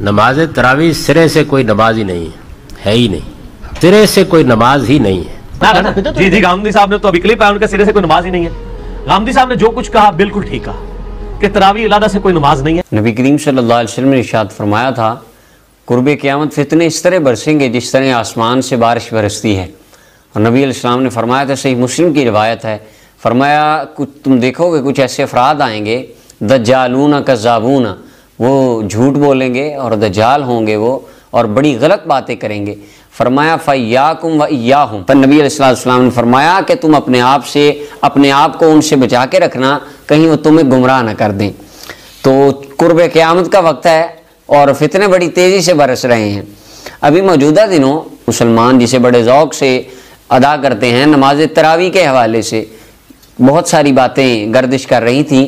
نماز تراویح سرے سے کوئی نماز ہی نہیں ہے ہی نہیں، سرے سے کوئی نماز ہی نہیں ہے۔ جی گامدی صاحب نے تو ابھی کلپ ہے ان کا، سرے سے کوئی نماز ہی نہیں ہے۔ گامدی صاحب نے جو کچھ کہا بالکل ٹھیک کہا کہ تراویح علیحدہ سے کوئی نماز نہیں ہے۔ نبی کریم صلی اللہ علیہ وسلم نے ارشاد فرمایا تھا قرب قیامت فتنے اس طرح برسیں گے جس طرح آسمان سے بارش برستی ہے، اور نبی علیہ السلام نے فرمایا تھا، صحیح مسلم کی روایت ہے، فرمایا کچھ تم دیکھو گے کچھ ایسے افراد آئیں گے دجالون کذابون، وہ جھوٹ بولیں گے اور دجال ہوں گے وہ، اور بڑی غلط باتیں کریں گے۔ فرمایا فَإِيَّاكُمْ وَإِيَّاهُمْ، پر نبی علیہ السلام نے فرمایا کہ تم اپنے آپ کو ان سے بچا کے رکھنا، کہیں وہ تمہیں گمراہ نہ کر دیں۔ تو قرب قیامت کا وقت ہے اور فتنے بڑی تیزی سے برس رہے ہیں۔ ابھی موجودہ دنوں مسلمان جسے بڑے ذوق سے ادا کرتے ہیں، نماز تراویح کے حوالے سے بہت ساری باتیں گردش کر رہی تھیں،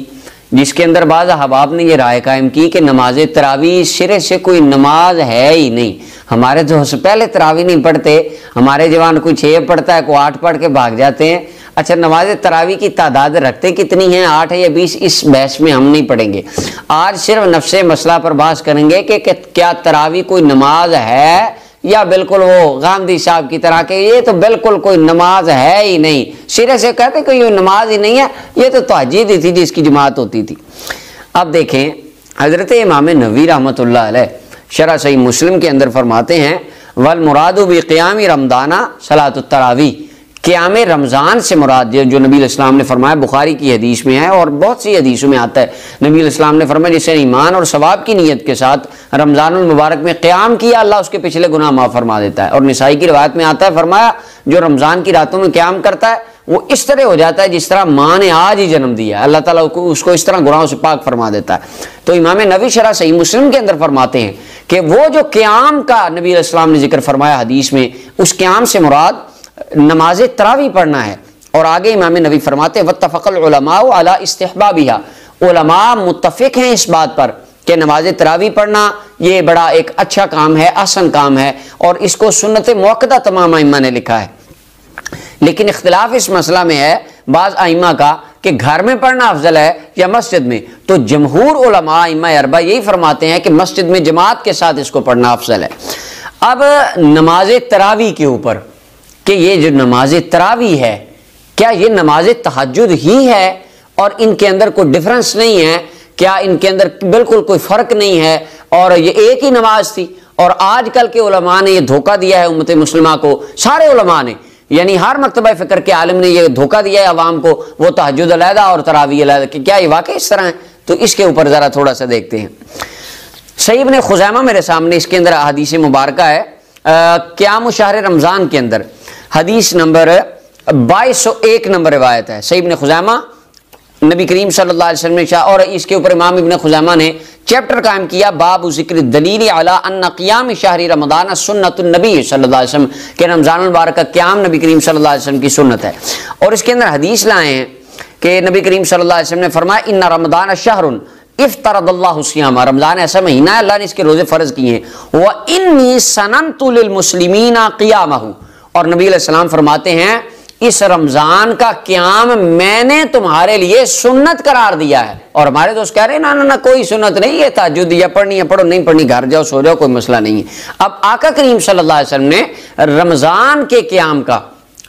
جس کے اندر بعض احباب نے یہ رائے قائم کی کہ نماز تراویح سرے سے کوئی نماز ہے ہی نہیں۔ ہمارے تو سے پہلے تراویح نہیں پڑھتے، ہمارے جوان کوئی 6 پڑھتا ہے، کوئی 8 پڑھ کے بھاگ جاتے ہیں۔ اچھا نماز تراویح کی تعداد رکھتے کتنی ہیں، 8 ہے یا 20، اس بحث میں ہم نہیں پڑھیں گے۔ آج صرف نفس مسئلہ پر بحث کریں گے کہ کیا تراویح کوئی نماز ہے یا بالکل وہ غامدی صاحب کی طرح کہ یہ تو بالکل کوئی نماز ہے ہی نہیں، سرے سے کہتے کہ یہ نماز ہی نہیں ہے، یہ تو تہجد ہی تھی جس کی جماعت ہوتی تھی۔ اب دیکھیں حضرت امام نووی رحمۃ اللہ علیہ شرح صحیح مسلم کے اندر فرماتے ہیں والمراد بقیام رمضان صلاۃ التراویح، قیام رمضان سے مراد جو نبی علیہ السلام نے فرمایا، بخاری کی حدیث میں ہے اور بہت سی حدیثوں میں آتا ہے، نبی علیہ السلام نے فرمایا جس نے ایمان اور ثواب کی نیت کے ساتھ رمضان المبارک میں قیام کیا، اللہ اس کے پچھلے گناہ معاف فرما دیتا ہے۔ اور نسائی کی روایت میں آتا ہے، فرمایا جو رمضان کی راتوں میں قیام کرتا ہے وہ اس طرح ہو جاتا ہے جس طرح ماں نے آج ہی جنم دیا ہے، اللہ تعالیٰ اس کو اس طرح گناہوں سے پاک فرما دیتا ہے۔ تو امام نووی شرح صحیح مسلم کے اندر فرماتے ہیں کہ وہ جو قیام کا نبی علیہ السلام نے ذکر فرمایا حدیث میں، اس قیام سے مراد نماز تراویح پڑھنا ہے۔ اور آگے امام نووی فرماتے ہیں واتفق العلماء علی استحبابها، علماء متفق ہیں اس بات پر کہ نماز تراویح پڑھنا یہ بڑا ایک اچھا کام ہے، احسن کام ہے، اور اس کو سنت موقدہ تمام ائمہ نے لکھا ہے۔ لیکن اختلاف اس مسئلہ میں ہے بعض ائمہ کا کہ گھر میں پڑھنا افضل ہے یا مسجد میں، تو جمہور علماء ائمہ اربعہ یہی فرماتے ہیں کہ مسجد میں جماعت کے ساتھ اس کو پڑھنا افضل ہے۔ اب نماز تراویح کے اوپر کہ یہ جو نماز تراویح ہے کیا یہ نماز تہجد ہی ہے اور ان کے اندر کوئی ڈفرنس نہیں ہے، کیا ان کے اندر بالکل کوئی فرق نہیں ہے اور یہ ایک ہی نماز تھی؟ اور آج کل کے علماء نے یہ دھوکہ دیا ہے امت مسلمہ کو، سارے علماء نے، یعنی ہر مکتبہ فکر کے عالم نے یہ دھوکہ دیا ہے عوام کو، وہ تہجد علیحدہ اور تراویح علیحدہ، کہ کیا یہ واقعی اس طرح ہے؟ تو اس کے اوپر ذرا تھوڑا سا دیکھتے ہیں۔ صحیح ابن خزیمہ میرے سامنے، اس کے اندر حدیث مبارکہ ہے قیام شہر رمضان کے اندر، حدیث نمبر 2201 نمبر روایت ہے، صحیح ابن خزیمہ، نبی کریم صلی اللہ علیہ وسلم نے اور اس کے اوپر امام ابن خزیمہ نے چیپٹر قائم کیا باب ذکر الدلیل علی ان قیام شہر رمضان سنت النبی صلی اللہ علیہ وسلم، کہ رمضان المبارک کا قیام نبی کریم صلی اللہ علیہ وسلم کی سنت ہے۔ اور اس کے اندر حدیث لائے ہیں کہ نبی کریم صلی اللہ علیہ وسلم نے فرمایا ان رمضان شہر افترض اللہ صیام، رمضان ایسا مہینہ ہے اللہ نے اس کے روزے فرض کیے ہیں، وانی سننت للمسلمین قیامہ، اور نبی علیہ السلام فرماتے ہیں اس رمضان کا قیام میں نے تمہارے لیے سنت قرار دیا ہے۔ اور ہمارے دوست کہہ رہے ہیں نا کوئی سنت نہیں ہے، تہجد یا پڑھنی ہے پڑھو، نہیں پڑھنی گھر جاؤ سو جاؤ، کوئی مسئلہ نہیں ہے۔ اب آقا کریم صلی اللہ علیہ وسلم نے رمضان کے قیام کا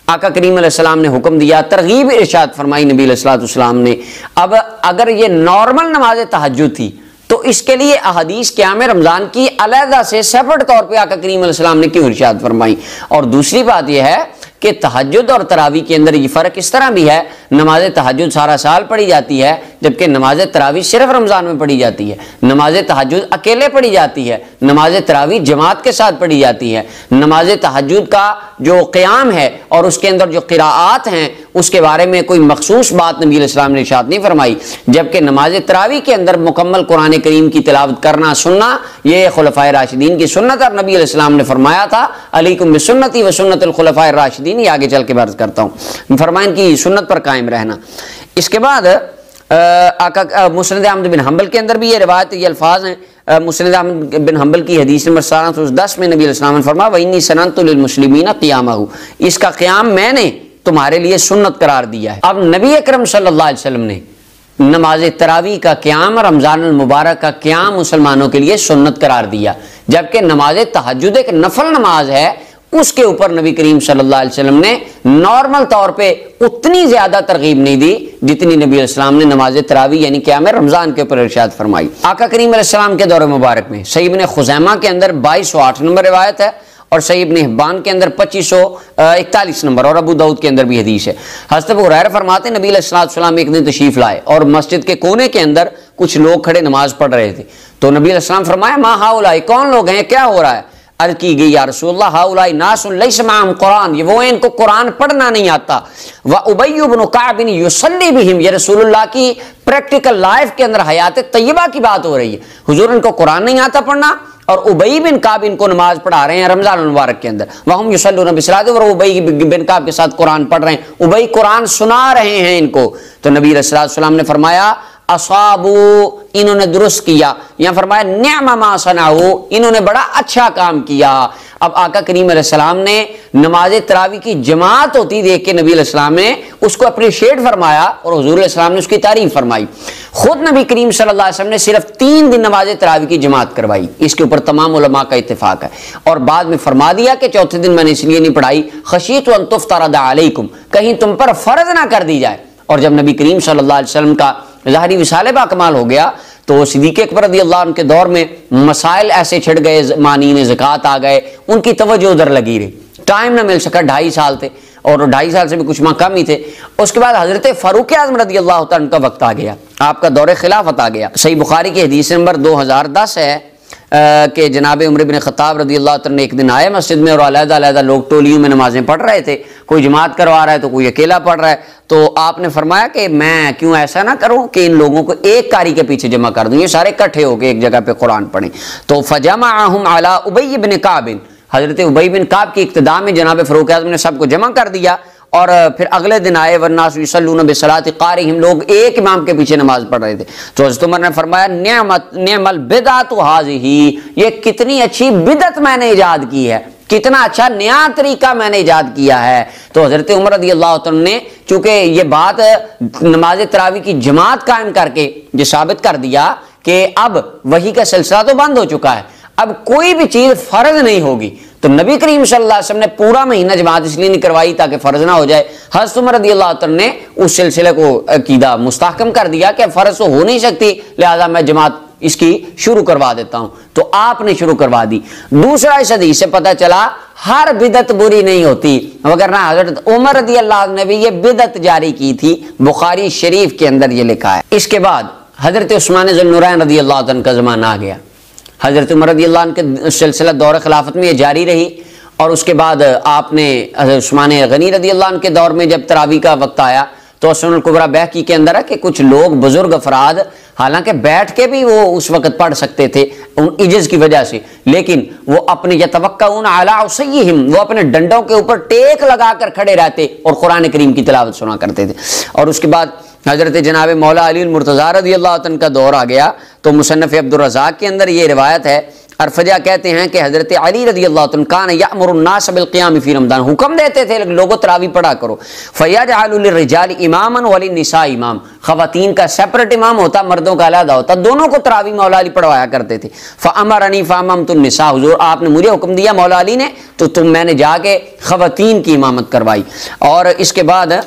آقا کریم علیہ السلام نے حکم دیا، ترغیب ارشاد فرمائی نبی علیہ السلام نے۔ اب اگر یہ نارمل نماز تہجد تھی تو اس کے لیے احادیث قیام رمضان کی علیحدہ سے سیپریٹ طور پہ آقا کریم علیہ السلام نے کیوں ارشاد فرمائی؟ اور دوسری بات یہ ہے کہ تہجد اور تراویح کے اندر یہ فرق اس طرح بھی ہے، نماز تہجد سارا سال پڑھی جاتی ہے جبکہ نماز تراویح صرف رمضان میں پڑھی جاتی ہے۔ نماز تہجد اکیلے پڑھی جاتی ہے، نماز تراویح جماعت کے ساتھ پڑھی جاتی ہے۔ نماز تہجد کا جو قیام ہے اور اس کے اندر جو قراءات ہیں اس کے بارے میں کوئی مخصوص بات نبی علیہ السلام نے ارشاد نہیں فرمائی، جبکہ نماز تراویح کے اندر مکمل قرآن کریم کی تلاوت کرنا سننا یہ خلفائے راشدین کی سنت، اور نبی علیہ السلام نے فرمایا تھا علیکم بسنتی و سنت الخلفاء الراشدین، یہ آگے چل کے بات کرتا ہوں، فرمائیں کہ سنت پر قائم رہنا۔ اس کے بعد مسند احمد بن حنبل کے اندر بھی یہ روایت، یہ الفاظ ہیں، مسند احمد بن حنبل کی حدیث نمبر 1710 میں نبی علیہ السلام نے فرمایا وَإِنِّي سَنَنْتُ لِلْمُسْلِمِينَ قِيَامَهُ، اس کا قیام میں نے تمہارے لیے سنت قرار دیا ہے۔ اب نبی اکرم صلی اللہ علیہ وسلم نے نماز تراویح کا قیام رمضان المبارک کا قیام مسلمانوں کے لیے سنت قرار دیا، جبکہ نماز تہجد ایک نفل نماز ہے، اس کے اوپر نبی کریم صلی اللہ علیہ وسلم نے نارمل طور پہ اتنی زیادہ ترغیب نہیں دی جتنی نبی علیہ السلام نے نماز تراویح یعنی قیام رمضان کے اوپر ارشاد فرمائی۔ آقا کریم علیہ السلام کے دور مبارک میں صحیح ابن خزیمہ کے اندر 2208 نمبر روایت ہے، اور صحیح ابن حبان کے اندر 2541 نمبر، اور ابو داؤد کے اندر بھی حدیث ہے۔ حضرت ابو ہریرہ فرماتے ہیں نبی علیہ السلام ایک دن تشریف لائے اور مسجد کے کونے کے اندر کچھ لوگ کھڑے نماز پڑھ رہے تھے، تو نبی علیہ السلام فرمایا ما ہؤلاء، کون لوگ ہیں، کیا ہو رہا ہے؟ عرض کی گئی یا رسول اللہ ہؤلاء ناس لیس معهم قرآن، یہ وہ ہیں ان کو قرآن پڑھنا نہیں آتا، وابی بن کعب یصلی بہم، یہ رسول اللہ کی پریکٹیکل لائف کے اندر حیات طیبہ کی بات ہو رہی ہے، حضور ان کو قرآن نہیں آتا پڑھنا، اور ابی بن کعب ان کو نماز پڑھا رہے ہیں رمضان المبارک کے اندر، وہم یصلون بصلاۃ، اور ابی بن کعب کے ساتھ قرآن پڑھ رہے ہیں، ابی قرآن سنا رہے ہیں ان کو۔ تو نبی علیہ السلام نے فرمایا اصابو، انہوں نے درست کیا، یا فرمایا نعم ما صنعوا، انہوں نے بڑا اچھا کام کیا۔ اب آقا کریم علیہ السلام نے نماز تراویح کی جماعت ہوتی دیکھ کے نبی علیہ السلام نے اس کو اپریشیٹ فرمایا، اور حضور علیہ السلام نے اس کی تعریف فرمائی۔ خود نبی کریم صلی اللہ علیہ وسلم نے صرف 3 دن نماز تراویح کی جماعت کروائی، اس کے اوپر تمام علماء کا اتفاق ہے، اور بعد میں فرما دیا کہ چوتھے دن میں نے اس لیے نہیں پڑھائی خشیت ان تفترض علیکم، کہیں تم پر فرض نہ کر دی جائے۔ اور جب نبی کریم صلی اللہ علیہ وسلم کا ظاہری وصال با کمال ہو گیا تو صدیق اکبر رضی اللہ عنہ کے دور میں مسائل ایسے چھڑ گئے، مانین زکوٰۃ آ گئے، ان کی توجہ ادھر لگی رہی، ٹائم نہ مل سکا، 2.5 سال تھے، اور 2.5 سال سے بھی کچھ ماہ کم ہی تھے۔ اس کے بعد حضرت فاروق اعظم رضی اللہ تعالیٰ عنہ کا وقت آ گیا، آپ کا دور خلافت آ گیا۔ صحیح بخاری کی حدیث نمبر 2010 ہے کہ جناب عمر بن خطاب رضی اللہ عنہ ایک دن آئے مسجد میں، اور علیحدہ علیحدہ لوگ ٹولیوں میں نمازیں پڑھ رہے تھے، کوئی جماعت کروا رہا ہے تو کوئی اکیلا پڑھ رہا ہے، تو آپ نے فرمایا کہ میں کیوں ایسا نہ کروں کہ ان لوگوں کو ایک قاری کے پیچھے جمع کر دوں، یہ سارے اکٹھے ہو کے ایک جگہ پہ قرآن پڑھیں۔ تو فجمعهم علی ابی بن کعب، حضرت ابی بن کعب کی اقتداء میں جناب فاروق اعظم نے سب کو جمع کر دیا، اور پھر اگلے دن آئے والناس یصلون بصلاۃ قارئہم، لوگ ایک امام کے پیچھے نماز پڑھ رہے تھے۔ تو حضرت عمر نے فرمایا نعم البدعۃ ھذہ، یہ کتنی اچھی بدعت میں نے ایجاد کی ہے، کتنا اچھا نیا طریقہ میں نے ایجاد کیا ہے۔ تو حضرت عمر رضی اللہ عنہ نے چونکہ یہ بات نماز تراویح کی جماعت قائم کر کے یہ ثابت کر دیا کہ اب وحی کا سلسلہ تو بند ہو چکا ہے، اب کوئی بھی چیز فرض نہیں ہوگی، تو نبی کریم صلی اللہ علیہ وسلم نے پورا مہینہ جماعت اس لیے نہیں کروائی تاکہ فرض نہ ہو جائے۔ حضرت عمر رضی اللہ عنہ نے اس سلسلے کو عقیدہ مستحکم کر دیا کہ فرض تو ہو نہیں سکتی، لہذا میں جماعت اس کی شروع کروا دیتا ہوں، تو آپ نے شروع کروا دی۔ دوسرا اس حدیث سے پتہ چلا ہر بدعت بری نہیں ہوتی، وگرنہ حضرت عمر رضی اللہ عنہ نے بھی یہ بدعت جاری کی تھی، بخاری شریف کے اندر یہ لکھا ہے۔ اس کے بعد حضرت عثمان ذو النورین رضی اللہ عنہ کا زمانہ آ گیا، حضرت عمر رضی اللہ عنہ کے سلسلہ دور خلافت میں یہ جاری رہی، اور اس کے بعد آپ نے حضرت عثمان غنی رضی اللہ عنہ کے دور میں جب تراویح کا وقت آیا تو سنن الکبریٰ بیہقی کے اندر ہے کہ کچھ لوگ بزرگ افراد حالانکہ بیٹھ کے بھی وہ اس وقت پڑھ سکتے تھے ان عجز کی وجہ سے، لیکن وہ اپنے یتوکؤون علی عصیہم، وہ اپنے ڈنڈوں کے اوپر ٹیک لگا کر کھڑے رہتے اور قرآن کریم کی تلاوت سنا کرتے تھے۔ اور اس کے بعد حضرت جناب مولا علی المرتضیٰ رضی اللہ عنہ کا دور آ گیا، تو مصنف عبدالرزاق کے اندر یہ روایت ہے، ارفجہ کہتے ہیں کہ حضرت علی رضی اللہ عنہ کان یأمر الناس بالقیام فی رمضان، حکم دیتے تھے لوگوں تراویح پڑھا کرو، فیجعل للرجال اماما وللنساء امام، خواتین کا سیپریٹ امام ہوتا، مردوں کا علیحدہ ہوتا، دونوں کو تراویح مولا علی پڑھوایا کرتے تھے۔ فامرنی فاممت النساء، حضور آپ نے مجھے حکم دیا مولا علی نے، تو میں نے جا کے خواتین کی امامت کروائی۔ اور اس کے بعد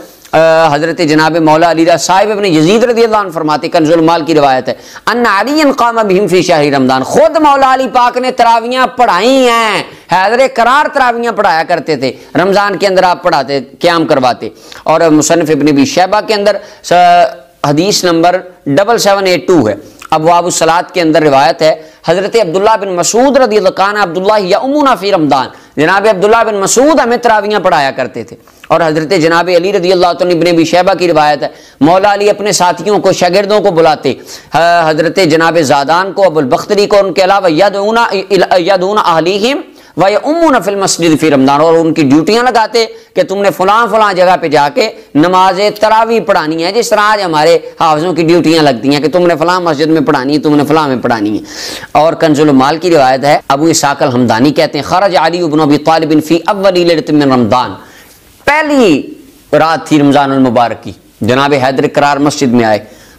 حضرت جناب مولا علی صاحب ابن یزید رضی اللہ عنہ فرماتے، کنز المال کی روایت ہے، ان علی قام بہم فی شہر رمضان، خود مولا علی پاک نے تراویحاں پڑھائی ہیں، حیدر قرار تراویحاں پڑھایا کرتے تھے، رمضان کے اندر آپ پڑھاتے قیام کرواتے۔ اور مصنف ابن ابی شیبہ کے اندر حدیث نمبر 7782 ہے، ابواب الصلاۃ کے اندر روایت ہے، حضرت عبداللہ بن مسعود رضی اللہ عنہ عبداللہ یؤمنا فی رمضان، جناب عبداللہ بن مسعود ہمیں تراویحاں پڑھایا کرتے تھے۔ اور حضرت جناب علی رضی اللہ عنہ ابن ابی شیبہ کی روایت ہے، مولا علی اپنے ساتھیوں کو شاگردوں کو بلاتے، حضرت جناب زادان کو، ابو البختری کو، ان کے علاوہ یدعون اہلیہم ویؤمون فی المسجد فی رمضان، اور ان کی ڈیوٹیاں لگاتے کہ تم نے فلاں جگہ پہ جا کے نماز تراویح پڑھانی ہے، جس طرح آج ہمارے حافظوں کی ڈیوٹیاں لگتی ہیں کہ تم نے فلاں مسجد میں پڑھانی ہے، تم نے فلاں میں پڑھانی ہے۔ اور کنز المال کی روایت ہے، ابو اسحاق الحمدانی کہتے ہیں، خرج علی بن ابی طالب فی اول لیلۃ من رمضان، پہلی رات تھی رمضان المبارک کی، جناب حیدر قرار مسجد میں آئے،